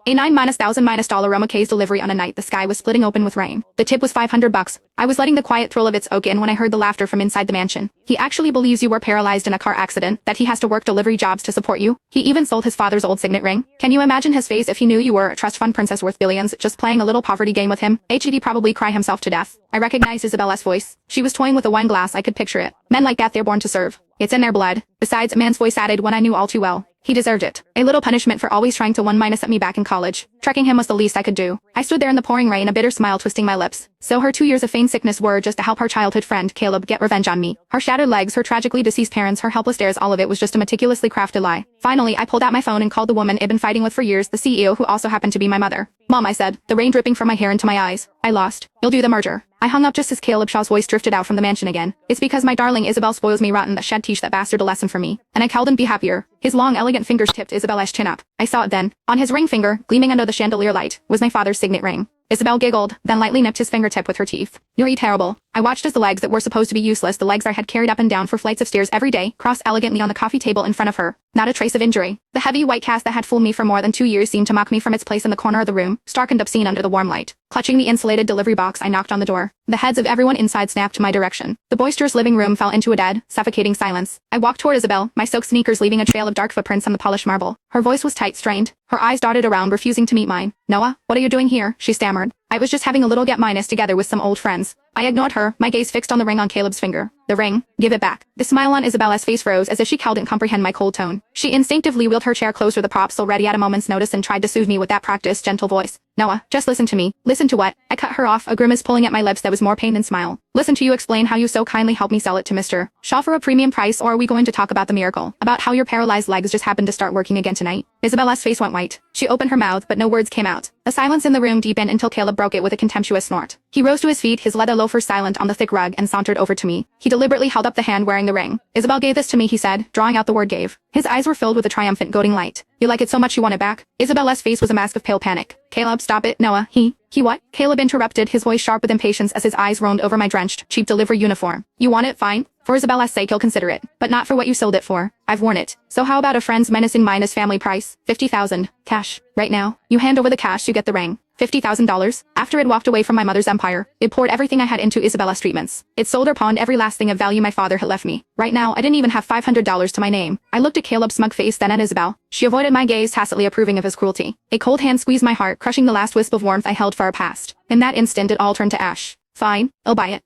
A 9-1000 Roma K's delivery on a night the sky was splitting open with rain. The tip was $500. I was letting the quiet thrill of it soak in when I heard the laughter from inside the mansion. He actually believes you were paralyzed in a car accident, that he has to work delivery jobs to support you. He even sold his father's old signet ring. Can you imagine his face if he knew you were a trust fund princess worth billions, just playing a little poverty game with him? He'd probably cry himself to death. I recognized Isabella's voice. She was toying with a wine glass. I could picture it. Men like that, they're born to serve. It's in their blood. Besides, a man's voice added when I knew all too well. He deserved it. A little punishment for always trying to set me back in college. Trekking him was the least I could do. I stood there in the pouring rain, a bitter smile twisting my lips. So her 2 years of feigned sickness were just to help her childhood friend, Caleb, get revenge on me. Her shattered legs, her tragically deceased parents, her helpless stares, all of it was just a meticulously crafted lie. Finally, I pulled out my phone and called the woman I'd been fighting with for years, the CEO, who also happened to be my mother. Mom, I said, the rain dripping from my hair into my eyes. I lost. You'll do the merger. I hung up just as Caleb Shaw's voice drifted out from the mansion again. It's because my darling Isabel spoils me rotten that shed teach that bastard a lesson for me. And I couldn't be happier. His long, elegant fingers tipped Isabella's chin up. I saw it then. On his ring finger, gleaming under the chandelier light, was my father's signet ring. Isabel giggled, then lightly nipped his fingertip with her teeth. You're terrible. I watched as the legs that were supposed to be useless, the legs I had carried up and down for flights of stairs every day, crossed elegantly on the coffee table in front of her. Not a trace of injury. The heavy white cast that had fooled me for more than 2 years seemed to mock me from its place in the corner of the room, stark and obscene under the warm light. Clutching the insulated delivery box, I knocked on the door. The heads of everyone inside snapped my direction. The boisterous living room fell into a dead, suffocating silence. I walked toward Isabel, my silk sneakers leaving a trail of dark footprints on the polished marble. Her voice was tight, strained. Her eyes darted around, refusing to meet mine. Noah, what are you doing here? She stammered. I was just having a little get-minus together with some old friends. I ignored her, my gaze fixed on the ring on Caleb's finger. The ring. Give it back. The smile on Isabella's face froze as if she couldn't comprehend my cold tone. She instinctively wheeled her chair closer, the prop still ready at a moment's notice, and tried to soothe me with that practiced, gentle voice. Noah, just listen to me. Listen to what? I cut her off, a grimace pulling at my lips that was more pain than smile. Listen to you explain how you so kindly helped me sell it to Mr. Shaw for a premium price, or are we going to talk about the miracle? About how your paralyzed legs just happened to start working again tonight? Isabella's face went white. She opened her mouth, but no words came out. A silence in the room deepened until Caleb broke it with a contemptuous snort. He rose to his feet, his leather loafers silent on the thick rug, and sauntered over to me. He deliberately held up the hand wearing the ring. Isabel gave this to me, he said, drawing out the word gave. His eyes were filled with a triumphant, goading light. You like it so much you want it back? Isabella's face was a mask of pale panic. Caleb, stop it, Noah. He what? Caleb interrupted, his voice sharp with impatience as his eyes roamed over my drenched, cheap delivery uniform. You want it? Fine. For Isabella's sake, he'll consider it. But not for what you sold it for. I've worn it. So how about a friend's menacing minus family price? 50,000. Cash. Right now. You hand over the cash, you get the ring. $50,000. After it walked away from my mother's empire, it poured everything I had into Isabella's treatments. It sold or pawned every last thing of value my father had left me. Right now, I didn't even have $500 to my name. I looked at Caleb's smug face, then at Isabel. She avoided my gaze, tacitly approving of his cruelty. A cold hand squeezed my heart, crushing the last wisp of warmth I held for our past. In that instant, it all turned to ash. Fine, I'll buy it.